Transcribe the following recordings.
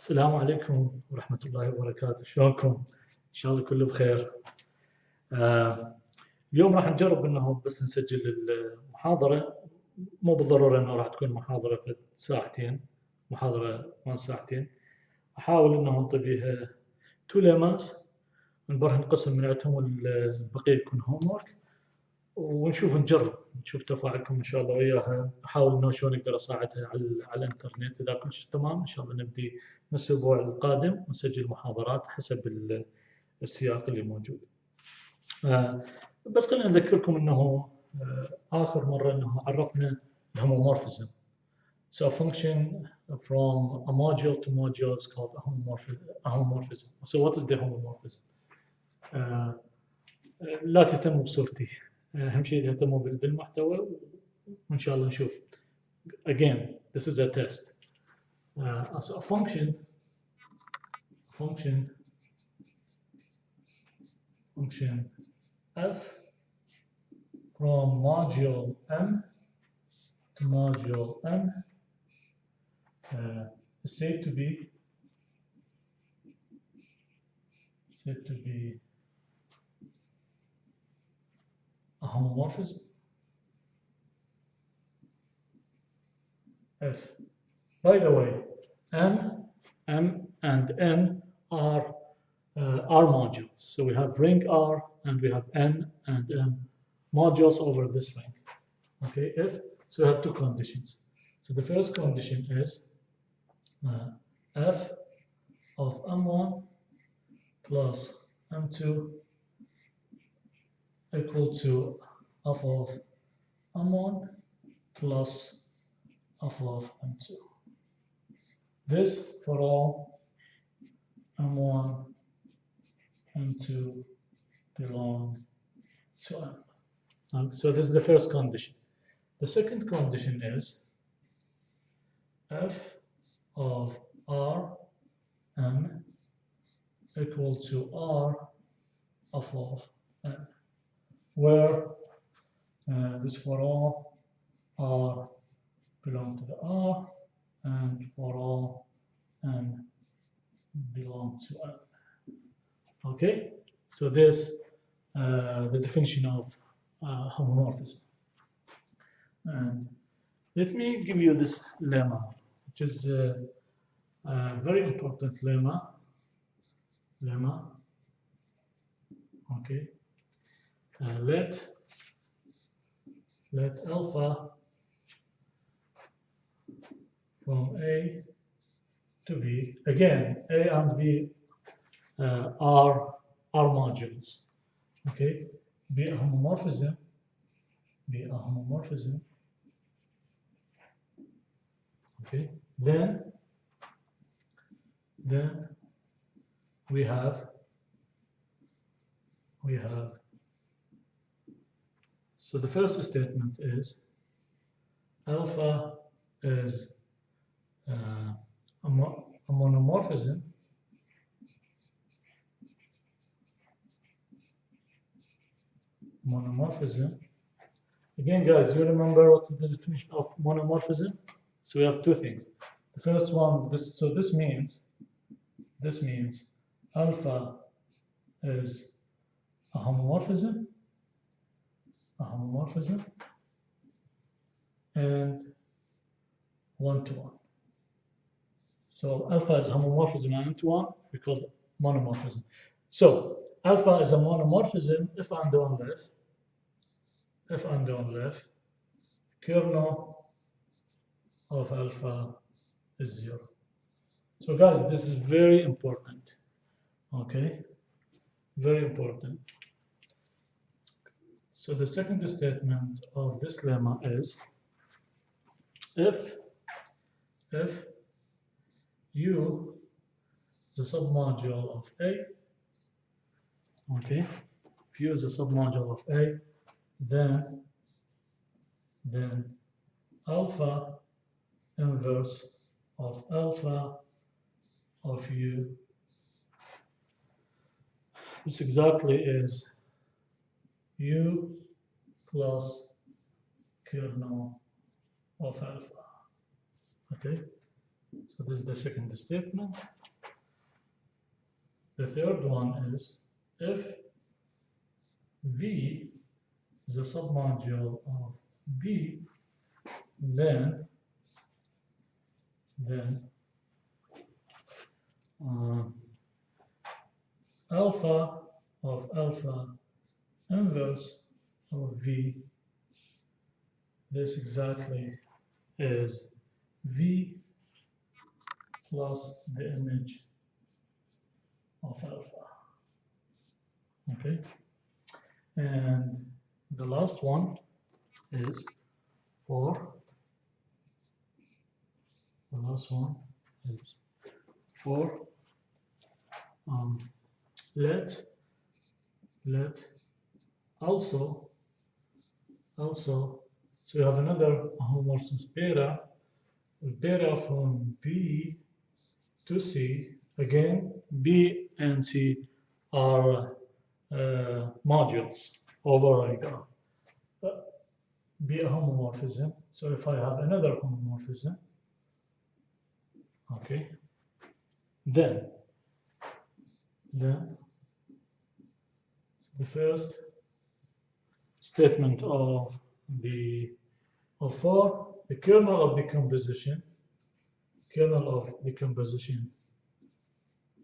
السلام عليكم ورحمة الله وبركاته، شلونكم؟ إن شاء الله كله بخير. اليوم راح نجرب إنه بس نسجل المحاضرة، مو بالضرورة إنه راح تكون محاضرة في ساعتين، محاضرة ما ساعتين. أحاول إنه نطي بيها تو ليماس، نبرهن قسم منعتهم والبقية يكون هوم ورك، ونشوف نشوف تفاعلكم إن شاء الله وياها. أحاول إنه شلون أقدر أساعدها على الإنترنت. إذا كل شيء تمام إن شاء الله نبدي من الأسبوع القادم ونسجل محاضرات حسب السياق اللي موجود. بس خلينا نذكركم إنه آخر مرة إنه عرفنا الهومومورفيزم. So a function from a module to module is called a homomorphism. So what is the homomorphism? لا تهتموا بصورتي، أهم شيء تهتموا بالمحتوى وإن شاء الله نشوف. Again, this is a test. So a function f from module m to module n is said to be a homomorphism f. By the way, m and n are modules. So we have ring R and we have n and m modules over this ring. Okay, so we have two conditions. So the first condition is f of m1 plus m2 equal to f of m1 plus f of m2. This for all m1, m2 belong to m. So this is the first condition. The second condition is f of r m equal to r f of n, where this for all r belong to the r and for all n belong to n. Okay, so this the definition of homomorphism. And let me give you this lemma, which is a very important lemma. Okay, let alpha from A to B, again A and B are modules. Okay, be a homomorphism. Okay, then we have so the first statement is alpha is a monomorphism Again, guys, do you remember what's the definition of monomorphism? So we have two things. The first one, this means alpha is a homomorphism and one-to-one. So alpha is homomorphism and one-to-one, we call it monomorphism. So alpha is a monomorphism if and only if kernel of alpha is 0. So guys, this is very important. Okay, very important. So the second statement of this lemma is if U is a submodule of A, okay, if U is a submodule of A, then alpha inverse of alpha of U, this exactly is U plus kernel of alpha. Okay, so this is the second statement. the third one is if V is a submodule of B, then uh, alpha of alpha inverse of V, this exactly is V plus the image of alpha. Okay, and the last one is for the last one is for let also so you have another homomorphism beta from B to C. Again, B and C are modules over Omega. Be a homomorphism. So if I have another homomorphism, okay, then the first statement of the for the kernel of decomposition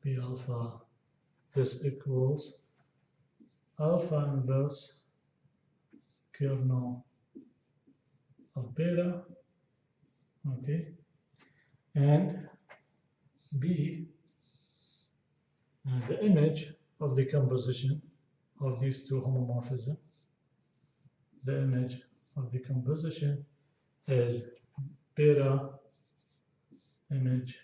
B alpha, this equals alpha inverse kernel of beta, okay, and B, the image of the composition of these two homomorphisms. The image of the composition is beta image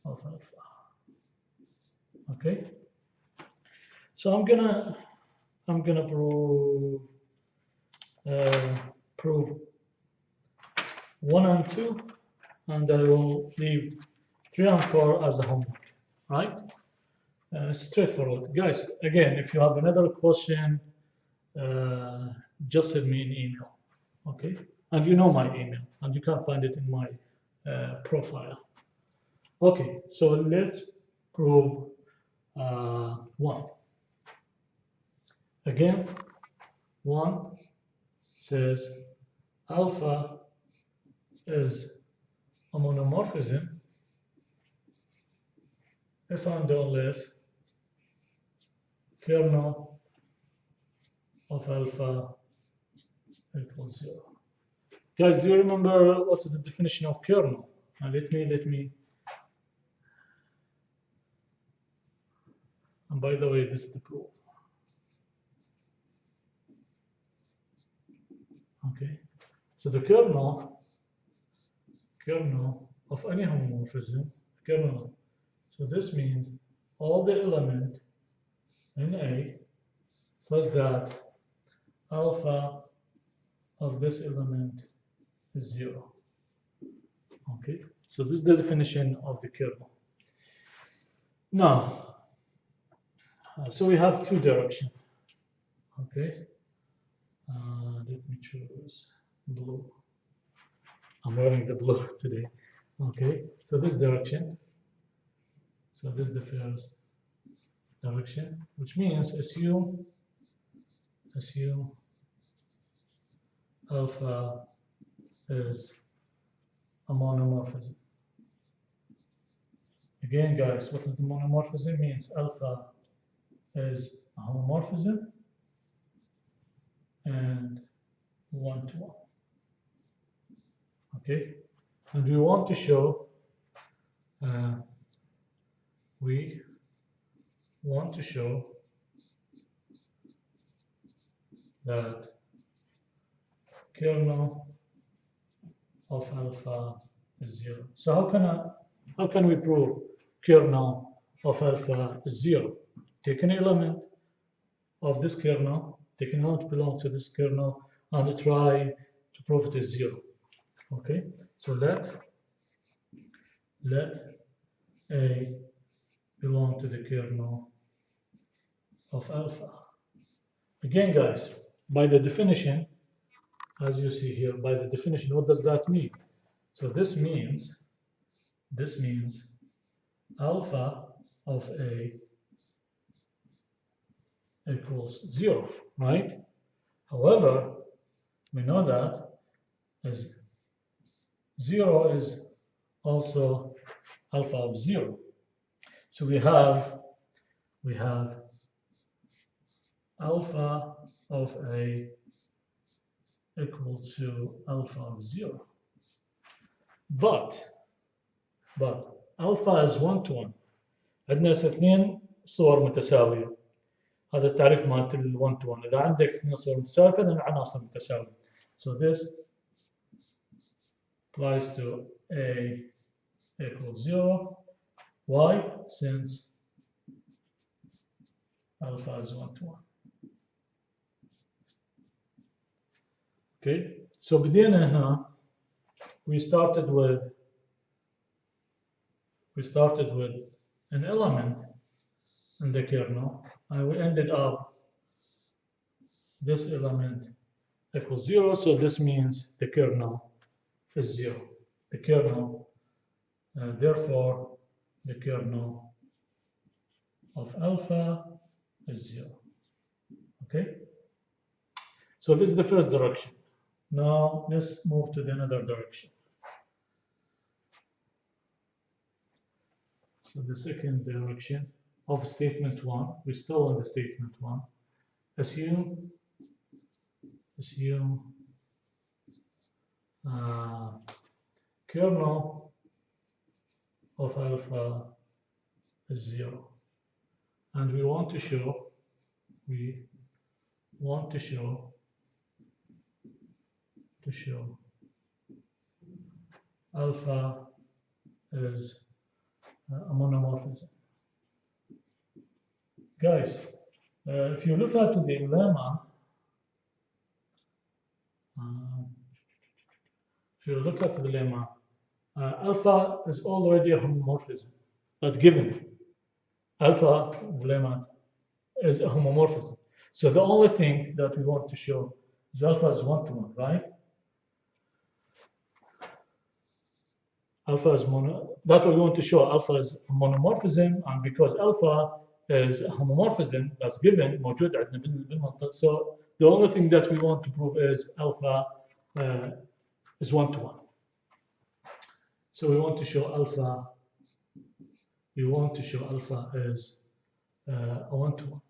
of alpha. Okay, so I'm gonna prove 1 and 2, and I will leave 3 and 4 as a homework, right? Straightforward. Guys, again, if you have another question, just send me an email, okay? And you know my email, and you can find it in my profile. Okay, so let's prove 1. Again, 1 says alpha is a monomorphism if and only if kernel of alpha equals 0. Guys, do you remember what's the definition of kernel? Let me. And by the way, this is the proof. Okay, so the kernel of any homomorphism, kernel. So this means all the element in A such that alpha of this element is 0. Okay, so this is the definition of the kernel. Now, so we have 2 directions. Okay, let me choose blue. I'm wearing the blue today. Okay, so this direction. So this is the first direction, which means assume alpha is a monomorphism. Again, guys, what does the monomorphism means? Alpha is a homomorphism and 1-to-1. Okay, and we want to show that kernel of alpha is 0. So how can we prove kernel of alpha is 0? Take an element of this kernel, take an element belong to this kernel, and try to prove it is 0. Okay, so let A belong to the kernel of alpha. Again, guys, by the definition, as you see here, by the definition, what does that mean? So this means alpha of A equals 0, right? However, we know that as 0 is also alpha of 0. So we have alpha of A equal to alpha of 0. But alpha is 1 to 1. عندنا اثنين صور متساوية. هذا التعريف مالت ال 1 to 1. إذا عندك اثنين صور متساوية فإذا عناصر متساوية. So this applies to A equals 0. Why? Since alpha is 1 to 1. Okay, so بدينا هنا we started with an element in the kernel, and we ended up this element equals 0, so this means the kernel is 0. The kernel, therefore, the kernel of alpha is 0. Okay? So this is the first direction. Now let's move to the another direction. So the second direction of statement 1, we're still in the statement 1. Assume kernel of alpha is 0. And we want to show alpha is a monomorphism. Guys, if you look at the lemma, alpha is already a homomorphism, but given alpha lemma is a homomorphism. So the only thing that we want to show is alpha is 1 to 1, right? Alpha is that's what we want to show. Alpha is monomorphism, and because alpha is a homomorphism that's given موجود عندنا بالمنطق. So the only thing that we want to prove is alpha is 1 to 1. So we want to show alpha is a 1 to 1.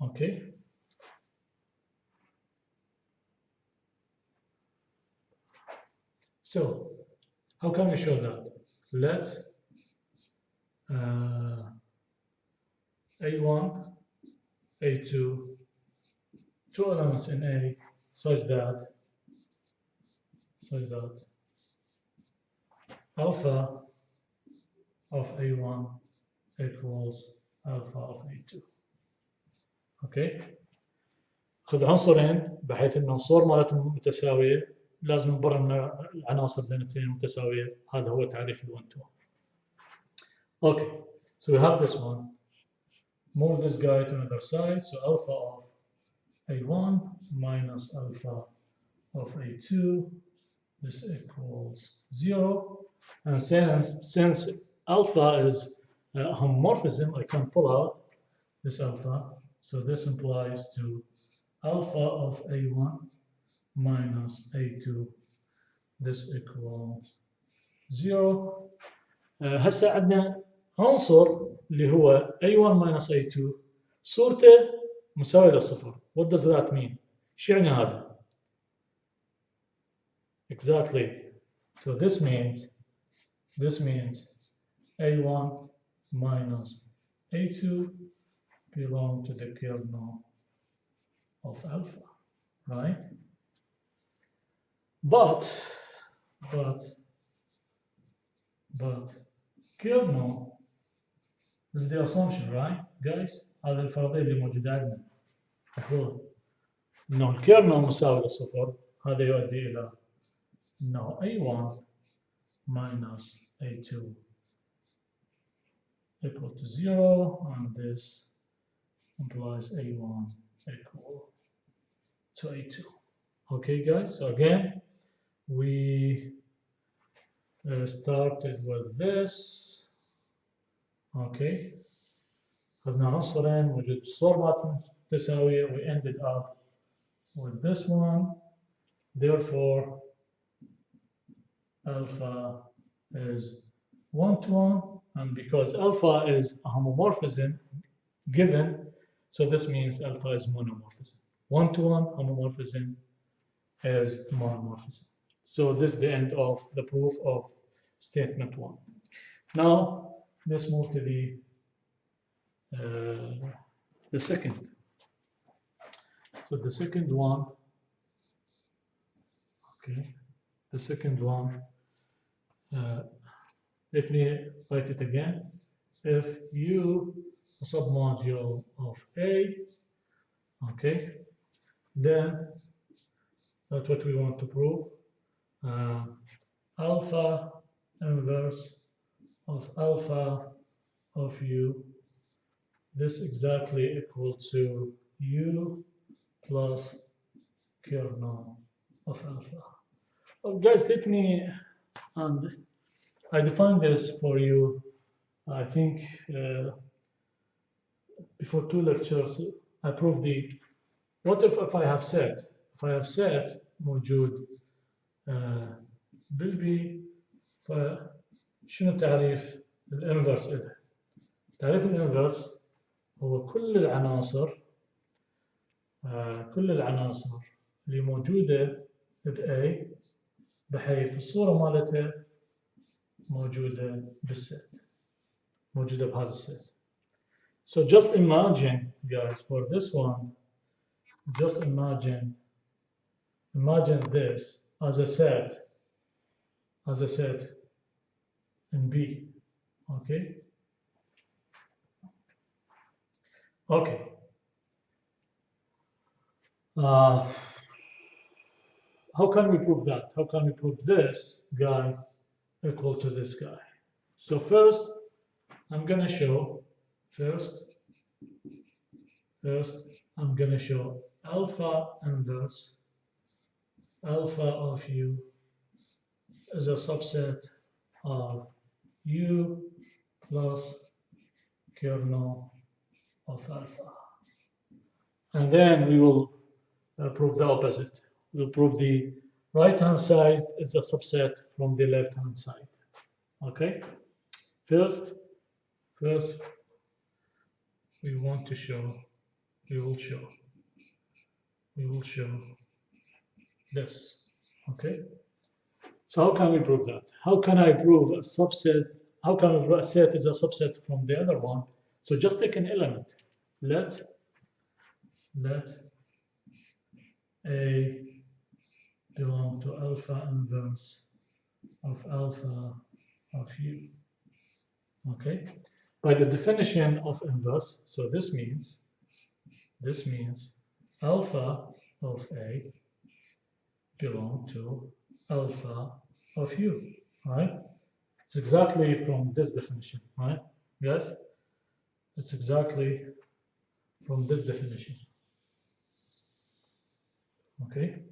Okay. So how can we show that? Let A1, A2, two elements in A such that alpha of A1 equals alpha of A2. اوكي خذ عنصرين بحيث ان العنصر مالتهم متساويه لازم نبرر ان العناصر بين الاثنين متساويه. هذا هو تعريف ال 1 to 1. Okay, so we have this one. Move this guy to another side. So alpha of A1 minus alpha of A2, this equals 0. And since alpha is a homomorphism, I can pull out this alpha. So this implies to alpha of A1 minus A2, this equals 0. هسه عندنا عنصر اللي هو A1 minus A2 صورته مساوية للصفر. What does that mean? شو يعني هذا؟ Exactly. So this means A1 minus A2 belong to the kernel of alpha, right? But kernel is the assumption, right, guys? هذا الفرضية اللي موجودة عندنا. المفروض إنه الكيرنل مساوي للصفر. هذا يؤدي إلى إنه A1 minus A2 equal to 0, and this implies A1 equal to A2. Okay, guys. So again, we started with this. Okay. خذنا عنصرين موجود بالصورة متساوية. We ended up with this one. Therefore, alpha is 1 to 1, and because alpha is a homomorphism given, so this means alpha is monomorphism. 1 to 1 homomorphism is monomorphism. So this is the end of the proof of statement 1. Now let's move to the second. So the second one, okay, the second one, let me write it again. If U a submodule of A, okay, then that's what we want to prove. Alpha inverse of alpha of U, this exactly equal to U plus kernel of alpha. Oh, guys, let me, and I define this for you, I think, before 2 lectures. I proved what if I have said, موجود بالبي، فشنو تعريف الانفرس إله؟ تعريف الانفرس هو كل العناصر اللي موجودة ب A بحيث الصورة مالتها موجودة بالست، موجودة بهذا الست. So just imagine, guys, for this one, just imagine this as a set in B, okay? Okay. How can we prove that? How can we prove this guy equal to this guy? So first, I'm gonna show, I'm gonna show alpha inverse, alpha of U is a subset of U plus kernel of alpha. And then we will prove the opposite. We'll prove the right-hand side is a subset from the left-hand side. Okay? First, we want to show, we will show this. Okay? So how can we prove that? How can I prove a subset? How can a set is a subset from the other one? So just take an element. Let A belong to alpha inverse of alpha of U. Okay? By the definition of inverse, so this means alpha of A belong to alpha of U, right? It's exactly from this definition, right? Yes? It's exactly from this definition. Okay?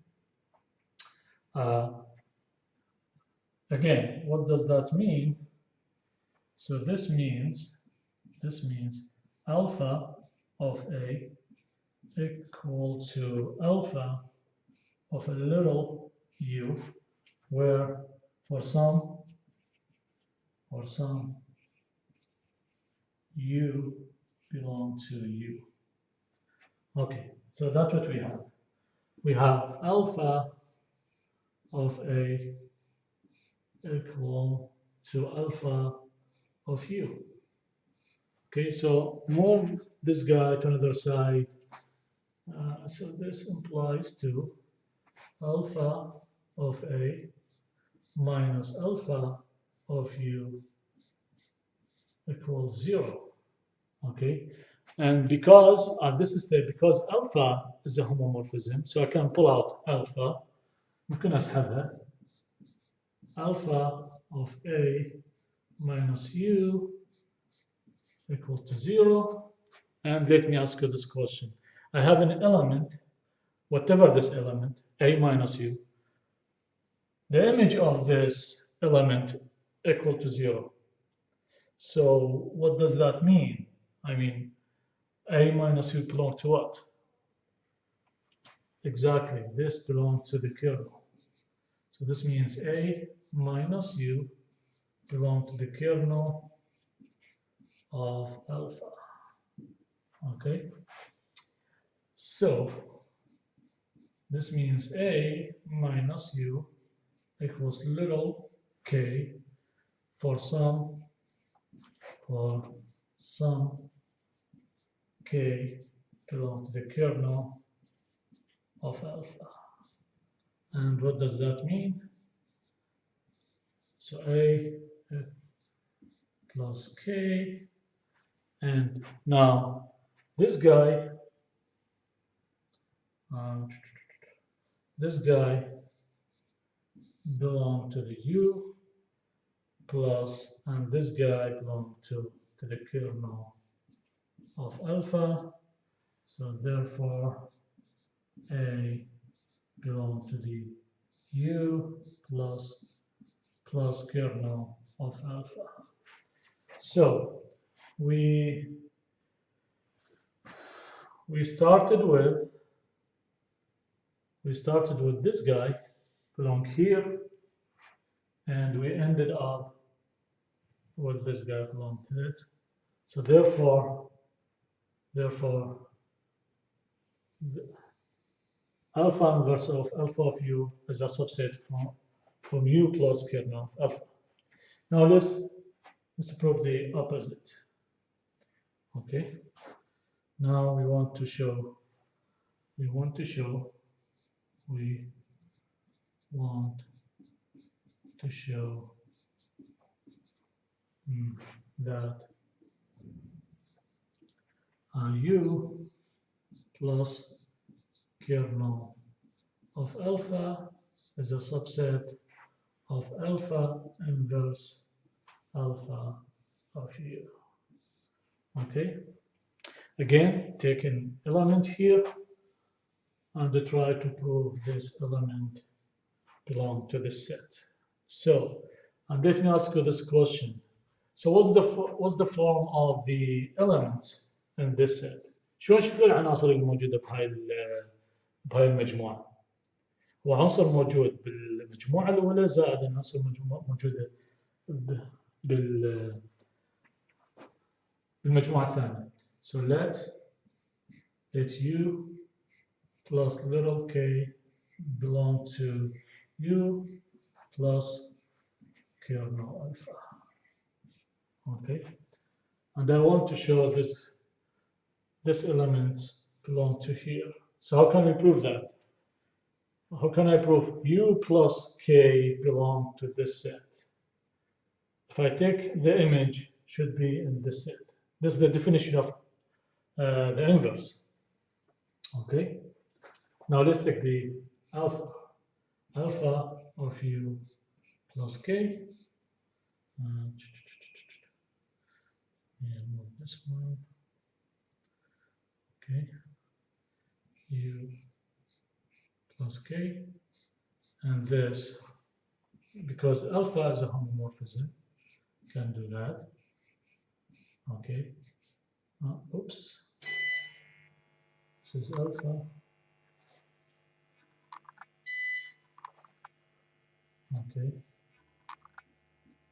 Again, what does that mean? So this means alpha of A equal to alpha of a little u, where for some u belong to U. Okay, so that's what we have. We have alpha of A equal to alpha of U. Okay, so move this guy to another side. So this implies to alpha of A minus alpha of U equals 0. Okay, and because this is because alpha is a homomorphism, so I can pull out alpha. ممكن أسحبها. Alpha of A minus U equal to 0. And let me ask you this question. I have an element, whatever this element, A minus U. The image of this element equal to 0. So what does that mean? I mean, a minus u belong to what? Exactly, this belongs to the kernel. So this means a minus u belong to the kernel of alpha. Okay, so this means a minus u equals little k for some k belong to the kernel of alpha. And what does that mean? So a plus k, and now this guy um, this guy belong to the u plus, and this guy belong to the kernel of alpha. So therefore a belong to the u plus kernel of alpha. So we started with this guy belong here, and we ended up with this guy belong to it. So therefore alpha inverse of alpha of u is a subset from u plus kernel of alpha. Now let's prove the opposite. Okay. Now we want to show that u plus kernel of alpha is a subset of alpha inverse alpha of u. Okay. Again, take an element here and try to prove this element belong to this set. So, and let me ask you this question. So what's the form of the elements in this set؟ شلون شكل العناصر الموجودة بهاي المجموعة؟ هو عنصر موجود بالمجموعة الأولى زائد عناصر موجودة بالمجموعة الثانية. So let u plus little k belong to u plus kernel alpha. Okay, and I want to show this element belong to here. So how can we prove that? How can I prove u plus k belong to this set? If I take the image, should be in this set. This is the definition of the inverse. Okay. Now let's take the alpha of u plus k. And move this one. Okay. U plus k, and this, because alpha is a homomorphism, can do that. Okay. Oops. This is alpha. Okay.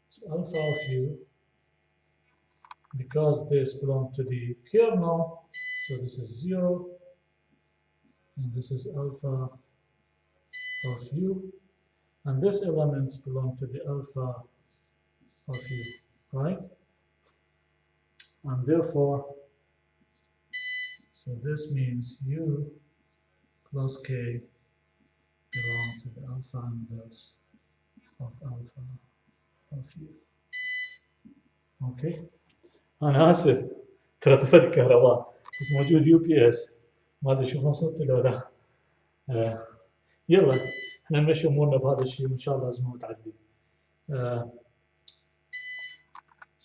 So alpha of u, because this belongs to the kernel, so this is 0, and this is alpha of u, and this elements belong to the alpha of u, right? And therefore, so this means u plus k belong to the alpha inverse of alpha of u. اوكي، انا اسف ترى طفت الكهرباء بس موجود يو بي اس، ما ادري شوفون صوتي لو لا. يلا احنا نمشي امورنا بهذا الشيء وان شاء الله ازمه تعدي.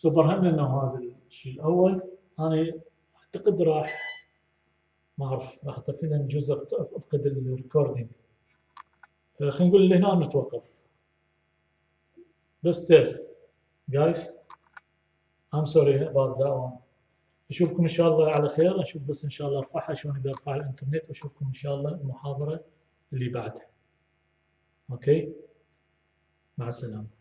برهنا انه هذا الشيء الاول انا اعتقد ما اعرف راح اطفي لنا جزء افقد الريكوردينج، فخلينا نقول لهنا نتوقف بس تيست. guys. I'm sorry about that one. اشوفكم ان شاء الله على خير. اشوف بس ان شاء الله ارفعها شلون اقدر ارفعها على الانترنت، واشوفكم ان شاء الله المحاضرة اللي بعدها. اوكي، مع السلامة.